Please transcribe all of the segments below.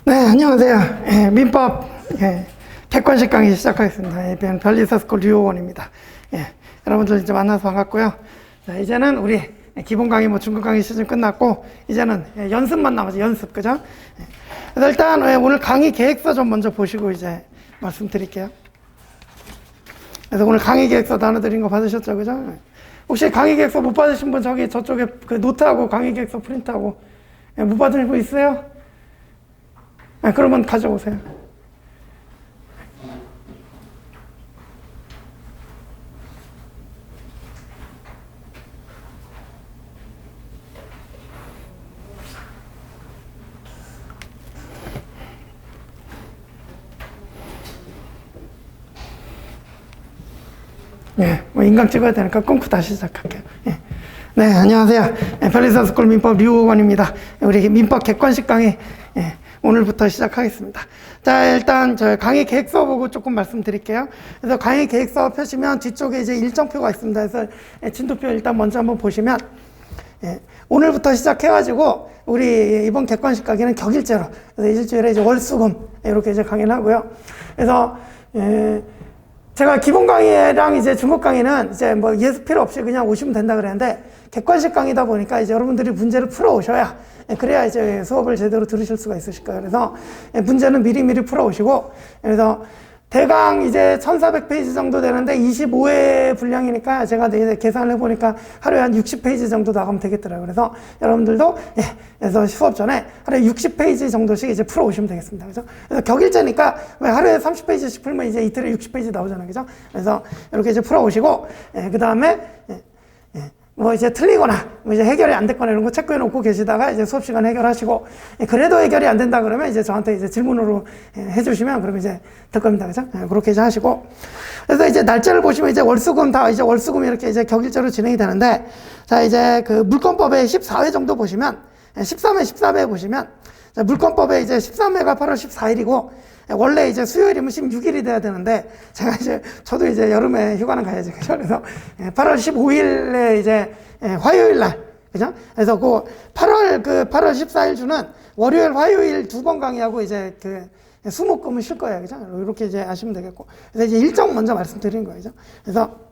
네, 안녕하세요. 민법 객관식 강의 시작하겠습니다. 별리사스쿨 류호원입니다. 여러분들 이제 만나서 반갑고요. 자, 이제는 우리 기본 강의, 중급 강의 시즌 끝났고, 이제는 연습만 남았죠. 연습, 그죠? 그래서 일단 오늘 강의 계획서 좀 먼저 보시고 이제 말씀드릴게요. 그래서 오늘 강의 계획서 나눠드린 거 받으셨죠, 그죠? 혹시 강의 계획서 못 받으신 분 저쪽에 그 노트하고 강의 계획서 프린트하고 못 받으신 분 있어요? 그러면 가져오세요. 인강 찍어야 되니까 끊고 다시 시작할게요. 네, 안녕하세요. 별리사스쿨 민법 류호원입니다. 우리 민법 객관식 강의 오늘부터 시작하겠습니다. 자, 일단 저 강의 계획서 보고 조금 말씀드릴게요. 그래서 강의 계획서 펴시면 뒤쪽에 이제 일정표가 있습니다. 그래서 진도표 일단 먼저 한번 보시면 오늘부터 시작해가지고 우리 이번 객관식 강의는 격일제로, 그래서 일주일에 이제 월수금 이렇게 이제 강의를 하고요. 그래서 제가 기본 강의랑 이제 중급 강의는 이제 뭐 예습 필요 없이 그냥 오시면 된다 그랬는데, 객관식 강의다 보니까 이제 여러분들이 문제를 풀어 오셔야, 그래야 이제 수업을 제대로 들으실 수가 있으실 거예요. 그래서 문제는 미리미리 풀어 오시고, 그래서 대강 이제 1400페이지 정도 되는데 25회 분량이니까 제가 이제 계산을 해보니까 하루에 한 60페이지 정도 나가면 되겠더라고요. 그래서 여러분들도 그래서 수업 전에 하루에 60페이지 정도씩 이제 풀어 오시면 되겠습니다. 그죠? 그래서 격일제니까 하루에 30페이지씩 풀면 이제 이틀에 60페이지 나오잖아요. 그죠? 그래서 이렇게 이제 풀어 오시고, 그 다음에 뭐 이제 틀리거나 뭐 이제 해결이 안 됐거나 이런 거 체크해 놓고 계시다가 이제 수업 시간 해결하시고, 그래도 해결이 안 된다 그러면 이제 저한테 이제 질문으로 해주시면 그러면 이제 될 겁니다. 그죠? 그렇게 이제 하시고, 그래서 이제 날짜를 보시면 이제 월수금 다 이제 월수금 이렇게 이제 격일제로 진행이 되는데, 자, 이제 그 물권법의 14회 정도 보시면 13회, 14회 보시면, 자, 물권법에 이제 13회가 8월 14일이고 원래 이제 수요일이면 16일이 돼야 되는데, 제가 이제, 저도 이제 여름에 휴가는 가야지. 그죠? 그래서 8월 15일에 이제 화요일 날, 그죠? 그래서 그 8월 14일 주는 월요일, 화요일 두 번 강의하고 이제 그 수목금은 쉴 거예요. 그죠? 이렇게 이제 아시면 되겠고. 그래서 이제 일정 먼저 말씀드리는 거예요. 그죠? 그래서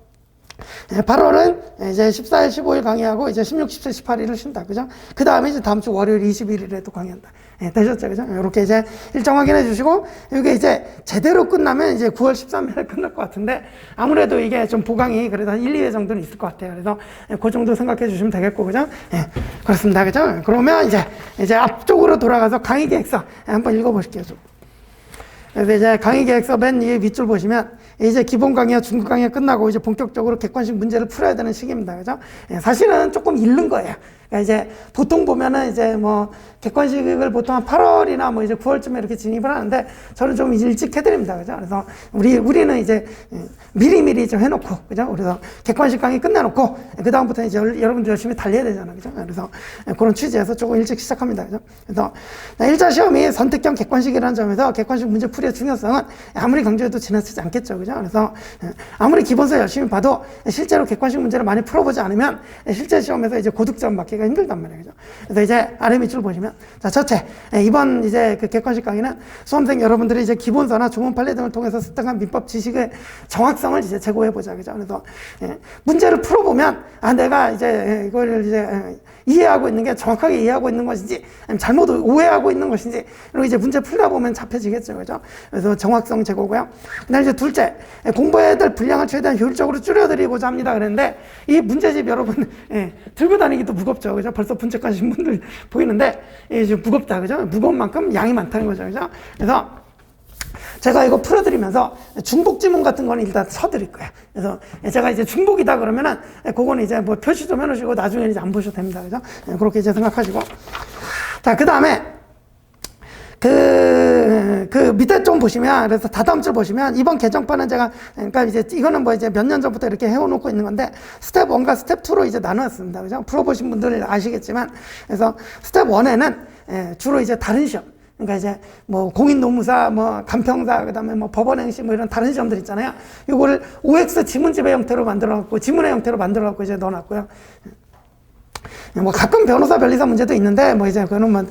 8월은 이제 14일, 15일 강의하고 이제 16, 17, 18일을 쉰다. 그죠? 그 다음에 이제 다음 주 월요일 21일에 또 강의한다. 되셨죠? 그죠? 이렇게 이제 일정 확인해 주시고, 이게 이제 제대로 끝나면 이제 9월 13일에 끝날 것 같은데, 아무래도 이게 좀 보강이 그래도 한 1, 2회 정도는 있을 것 같아요. 그래서 그 정도 생각해 주시면 되겠고, 그죠? 그렇습니다. 그죠? 그러면 이제 앞쪽으로 돌아가서 강의 계획서 한번 읽어 보실게요. 좀. 그래서 이제 강의 계획서 맨 위에 밑줄 보시면 이제 기본 강의와 중급 강의가 끝나고 이제 본격적으로 객관식 문제를 풀어야 되는 시기입니다. 그죠? 사실은 조금 잃는 거예요. 그러니까 이제 보통 보면은 이제 뭐 객관식을 보통 한 8월이나 뭐 이제 9월쯤에 이렇게 진입을 하는데, 저는 좀 일찍 해드립니다. 그죠? 그래서 우리는 이제 미리미리 좀 해놓고, 그죠? 그래서 객관식 강의 끝내놓고, 그다음부터 이제 여러분들 열심히 달려야 되잖아요. 그죠? 그래서 그런 취지에서 조금 일찍 시작합니다. 그죠? 그래서 1차 시험이 선택형 객관식이라는 점에서 객관식 문제 풀이의 중요성은 아무리 강조해도 지나치지 않겠죠. 그죠? 그래서 아무리 기본서 열심히 봐도 실제로 객관식 문제를 많이 풀어보지 않으면 실제 시험에서 이제 고득점 맞기가 힘들단 말이에요. 그죠? 그래서 이제 아래 밑줄 보시면, 자, 첫째, 이번 이제 그 객관식 강의는 수험생 여러분들이 이제 기본서나 조문 판례 등을 통해서 습득한 민법 지식의 정확성을 이제 제고해보자. 그죠? 그래서 문제를 풀어보면, 내가 이제 이걸 이제 이해하고 있는 게 정확하게 이해하고 있는 것인지, 아니면 잘못 오해하고 있는 것인지, 이렇게 이제 문제 풀다 보면 잡혀지겠죠. 그죠? 그래서 정확성 제고고요. 그 다음에 이제 둘째, 공부해야 될 분량을 최대한 효율적으로 줄여드리고자 합니다. 그랬는데, 이 문제집 여러분, 들고 다니기도 무겁죠. 그죠? 벌써 분석하신 분들 보이는데, 이제 무겁다. 그죠? 무거운 만큼 양이 많다는 거죠. 그죠? 그래서 제가 이거 풀어드리면서 중복 지문 같은 거는 일단 쳐드릴 거예요. 그래서 제가 이제 중복이다 그러면은 그거는 이제 뭐 표시 좀 해놓으시고 나중에 이제 안 보셔도 됩니다. 그죠? 그렇게 이제 생각하시고. 자, 그 다음에 그 밑에 좀 보시면, 그래서 다다음 줄 보시면, 이번 개정판은 제가, 그러니까 이제 이거는 뭐 이제 몇 년 전부터 이렇게 해놓고 있는 건데, 스텝 1과 스텝 2로 이제 나눴습니다. 그죠? 풀어보신 분들 아시겠지만, 그래서 스텝 1에는 주로 이제 다른 시험, 그러니까 이제 뭐 공인노무사, 뭐 간평사, 그다음에 뭐 법원행시 뭐 이런 다른 시험들 있잖아요. 이거를 OX 지문집의 형태로 만들어갖고 지문의 형태로 만들어갖고 이제 넣어놨고요. 뭐 가끔 변호사 변리사 문제도 있는데 뭐 이제 그거는 뭐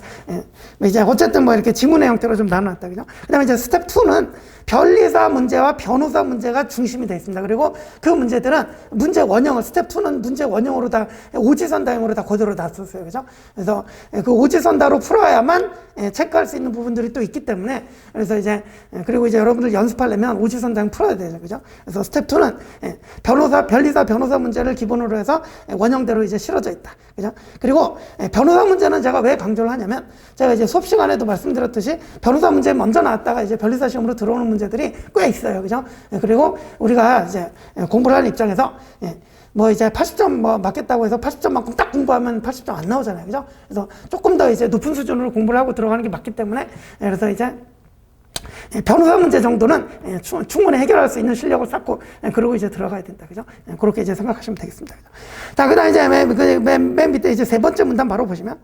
이제 어쨌든 뭐 이렇게 지문의 형태로 좀 나눠놨다, 그죠? 그다음에 이제 스텝 2는 변리사 문제와 변호사 문제가 중심이 되어 있습니다. 그리고 그 문제들은 문제 원형을 스텝 2는 문제 원형으로 다 오지선다형으로 다 그대로 놨었어요, 그죠? 그래서 그 오지선다로 풀어야만 체크할 수 있는 부분들이 또 있기 때문에 그래서 이제 그리고 이제 여러분들 연습하려면 오지선다형 풀어야 되죠, 그죠? 그래서 스텝 2는 변호사 변리사 변호사 문제를 기본으로 해서 원형대로 이제 실어져 있다, 그죠? 그리고 변호사 문제는 제가 왜 강조를 하냐면 제가 이제 수업 시간에도 말씀드렸듯이 변호사 문제 먼저 나왔다가 이제 변리사 시험으로 들어오는 문제들이 꽤 있어요, 그죠? 그리고 우리가 이제 공부를 하는 입장에서 뭐 이제 80점 뭐 맞겠다고 해서 80점만큼 딱 공부하면 80점 안 나오잖아요, 그죠? 그래서 조금 더 이제 높은 수준으로 공부를 하고 들어가는 게 맞기 때문에 그래서 이제 변호사 문제 정도는 충분히 해결할 수 있는 실력을 쌓고 그러고 이제 들어가야 된다, 그죠? 그렇게 이제 생각하시면 되겠습니다, 그죠? 자, 그다음 이제 맨 밑에 이제 세 번째 문단 바로 보시면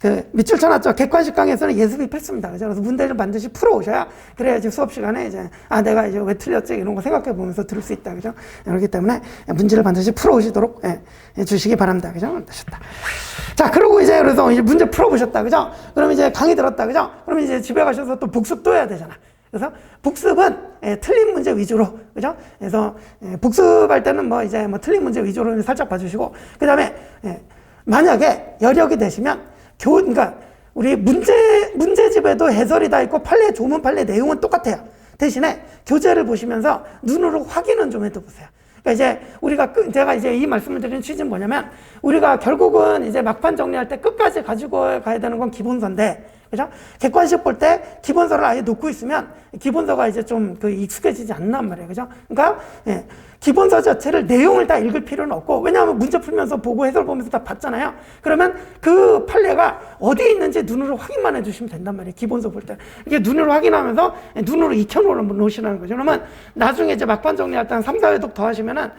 그 밑줄 쳐놨죠. 객관식 강의에서는 예습이 필수입니다, 그죠? 그래서 문제를 반드시 풀어오셔야 그래야지 수업 시간에 이제 내가 이제 왜 틀렸지 이런 거 생각해 보면서 들을 수 있다, 그죠? 그렇기 때문에 문제를 반드시 풀어오시도록 주시기 바랍니다, 그죠? 되셨다. 자, 그리고 이제 그래서 이제 문제 풀어보셨다, 그죠? 그럼 이제 강의 들었다, 그죠? 그러면 이제 집에 가셔서 또 복습도 해야 되잖아. 그래서 복습은 틀린 문제 위주로, 그죠? 그래서 복습할 때는 뭐 이제 뭐 틀린 문제 위주로 살짝 봐주시고, 그 다음에 만약에 여력이 되시면 그러니까 우리 문제집에도 해설이 다 있고 판례 조문 판례 내용은 똑같아요. 대신에 교재를 보시면서 눈으로 확인은 좀 해둬보세요. 그러니까 이제 우리가 제가 이제 이 말씀을 드리는 취지는 뭐냐면 우리가 결국은 이제 막판 정리할 때 끝까지 가지고 가야 되는 건 기본서인데, 그죠? 객관식 볼 때 기본서를 아예 놓고 있으면 기본서가 이제 좀 익숙해지지 않난 말이에요, 그죠? 그러니까 기본서 자체를 내용을 다 읽을 필요는 없고, 왜냐하면 문제 풀면서 보고 해설 보면서 다 봤잖아요. 그러면 그 판례가 어디에 있는지 눈으로 확인만 해주시면 된단 말이에요, 기본서 볼 때. 이게 눈으로 확인하면서 눈으로 익혀놓으시라는 거죠. 그러면 나중에 이제 막판 정리할 때 한 3, 4회독 더 하시면은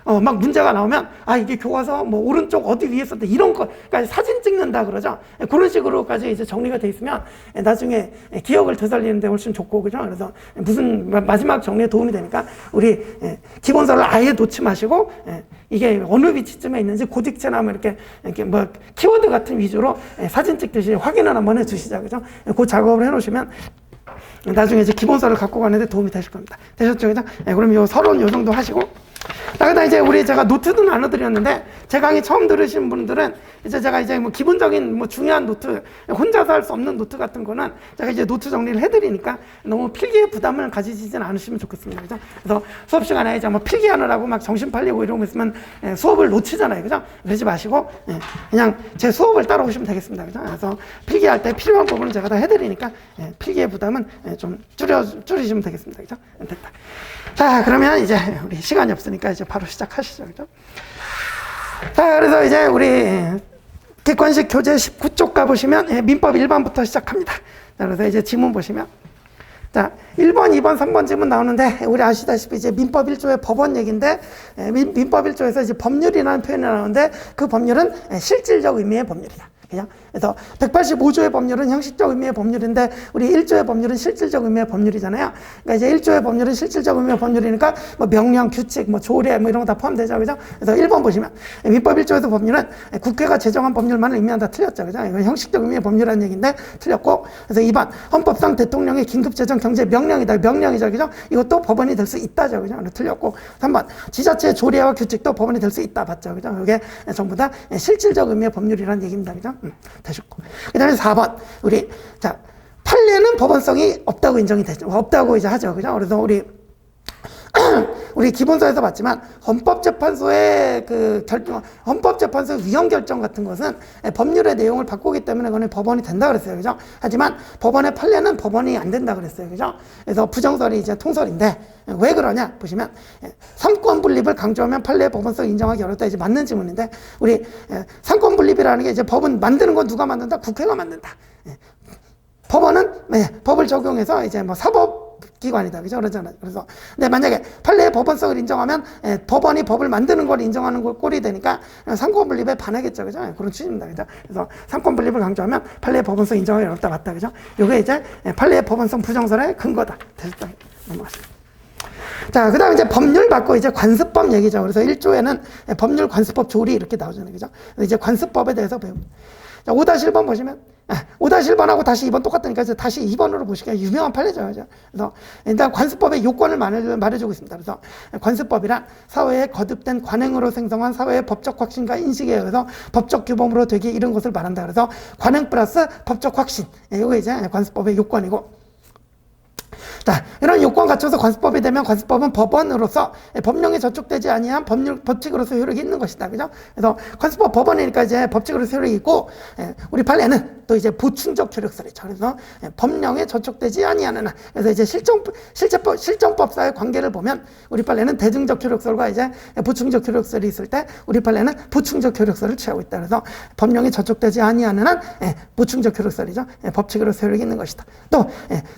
막 문제가 나오면 이게 교과서 뭐 오른쪽 어디 위에 썼다 이런 거까지 사진 찍는다 그러죠. 그런 식으로까지 이제 정리가 돼 있으면 나중에 기억을 되살리는데 훨씬 좋고, 그죠? 그래서 무슨 마지막 정리에 도움이 되니까 우리 기본서를 아예 놓지 마시고 이게 어느 위치쯤에 있는지 고딕체나 뭐 이렇게 뭐 키워드 같은 위주로 사진 찍듯이 확인을 한번 해주시자, 그죠? 그 작업을 해놓으시면 나중에 이제 기본서를 갖고 가는데 도움이 되실 겁니다. 되셨죠, 그죠? 그럼 요 서론 요 정도 하시고. 그다음 이제 제가 노트도 나눠드렸는데, 제 강의 처음 들으신 분들은 이제 제가 이제 뭐 기본적인 뭐 중요한 노트, 혼자서 할 수 없는 노트 같은 거는 제가 이제 노트 정리를 해드리니까 너무 필기의 부담을 가지시진 않으시면 좋겠습니다, 그죠? 그래서 수업 시간에 이제 뭐 필기하느라고 막 정신 팔리고 이러고 있으면 수업을 놓치잖아요, 그죠? 그러지 마시고 그냥 제 수업을 따라오시면 되겠습니다, 그죠? 그래서 필기할 때 필요한 부분은 제가 다 해드리니까 필기의 부담은 좀 줄이시면 되겠습니다, 그죠? 됐다. 자, 그러면 이제 우리 시간이 없으니까 이제 바로 시작하시죠, 그죠? 자, 그래서 이제 우리 객관식 교재 19쪽 가보시면 민법 1번부터 시작합니다. 자, 그래서 이제 지문 보시면, 자, 1번, 2번, 3번 지문 나오는데, 우리 아시다시피 이제 민법 1조의 법원 얘기인데, 민법 1조에서 이제 법률이라는 표현이 나오는데, 그 법률은 실질적 의미의 법률이다, 그죠? 그래서 185조의 법률은 형식적 의미의 법률인데 우리 1조의 법률은 실질적 의미의 법률이잖아요. 그러니까 이제 1조의 법률은 실질적 의미의 법률이니까 뭐 명령, 규칙, 뭐 조례 뭐 이런 거 다 포함되죠, 그죠? 그래서 1번 보시면 민법 1조에서 법률은 국회가 제정한 법률만을 의미한다, 틀렸죠, 그죠? 이건 형식적 의미의 법률이라는 얘기인데 틀렸고, 그래서 2번 헌법상 대통령의 긴급 제정 경제 명령이다, 명령이죠, 그죠? 이것도 법원이 될 수 있다죠, 그죠? 틀렸고, 3번 지자체의 조례와 규칙도 법원이 될 수 있다, 봤죠, 그죠? 이게 전부 다 실질적 의미의 법률이라는 얘기입니다, 그죠? 되셨고. 그 다음에 4번. 자, 판례는 법원성이 없다고 인정이 되죠. 없다고 이제 하죠, 그죠? 그래서 우리 기본서에서 봤지만 헌법재판소의 헌법재판소의 위헌 결정 같은 것은 법률의 내용을 바꾸기 때문에 그건 법원이 된다 그랬어요, 그죠? 하지만 법원의 판례는 법원이 안 된다 그랬어요, 그죠? 그래서 부정설이 이제 통설인데 왜 그러냐 보시면, 삼권 분립을 강조하면 판례의 법원성 인정하기 어렵다, 이제 맞는 질문인데, 우리 삼권 분립이라는 게 이제 법은 만드는 건 누가 만든다? 국회가 만든다. 법원은 법을 적용해서 이제 뭐 사법 기관이다. 그죠? 그러잖아요. 그래서, 근데 만약에 판례의 법원성을 인정하면 법원이 법을 만드는 걸 인정하는 꼴이 되니까 삼권 분립에 반하겠죠. 그죠? 그런 취지입니다. 그죠? 그래서 삼권 분립을 강조하면 판례의 법원성 인정하기 어렵다. 맞다. 그죠? 요게 이제 판례의 법원성 부정설의 근거다. 됐다. 넘어가시죠. 자, 그 다음에 이제 법률 받고 이제 관습법 얘기죠. 그래서 1조에는 법률 관습법 조리 이렇게 나오잖아요. 그죠? 이제 관습법에 대해서 배웁니다. 자, 5-1번 보시면, 5-1번하고 다시 2번 똑같으니까 이제 다시 2번으로 보시기가 유명한 판례죠. 그죠? 그래서 일단 관습법의 요건을 말해주고 있습니다. 그래서 관습법이란 사회에 거듭된 관행으로 생성한 사회의 법적 확신과 인식에 의해서 법적 규범으로 되게 이런 것을 말한다. 그래서 관행 플러스 법적 확신. 이거 이제 관습법의 요건이고. 자, 이런 요건 갖춰서 관습법이 되면 관습법은 법원으로서 법령에 저촉되지 아니한 법칙으로서 효력이 있는 것이다. 그죠? 그래서 관습법 법원이니까 이제 법칙으로서 효력이 있고, 우리 판례는 또 이제 보충적 효력설이죠. 그래서 법령에 저촉되지 아니하는 한. 그래서 이제 실정법사의 관계를 보면 우리 판례는 대증적 효력설과 이제 보충적 효력설이 있을 때 우리 판례는 보충적 효력설을 취하고 있다. 그래서 법령에 저촉되지 아니하는 한 보충적 효력설이죠. 법칙으로서 효력이 있는 것이다. 또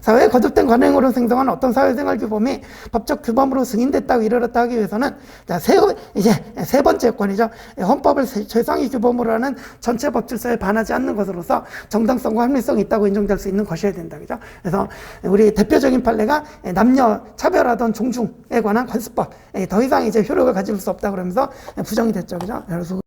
사회에 거듭된 관행으로 생성한 어떤 사회생활 규범이 법적 규범으로 승인됐다고 이르렀다 하기 위해서는 자, 세 번째 요건이죠. 헌법을 최상위 규범으로 하는 전체 법질서에 반하지 않는 것으로서 정당성과 합리성이 있다고 인정될 수 있는 것이어야 된다. 그죠? 그래서 우리 대표적인 판례가 남녀 차별하던 종중에 관한 관습법. 더 이상 이제 효력을 가질 수 없다 그러면서 부정이 됐죠. 그죠? 그래서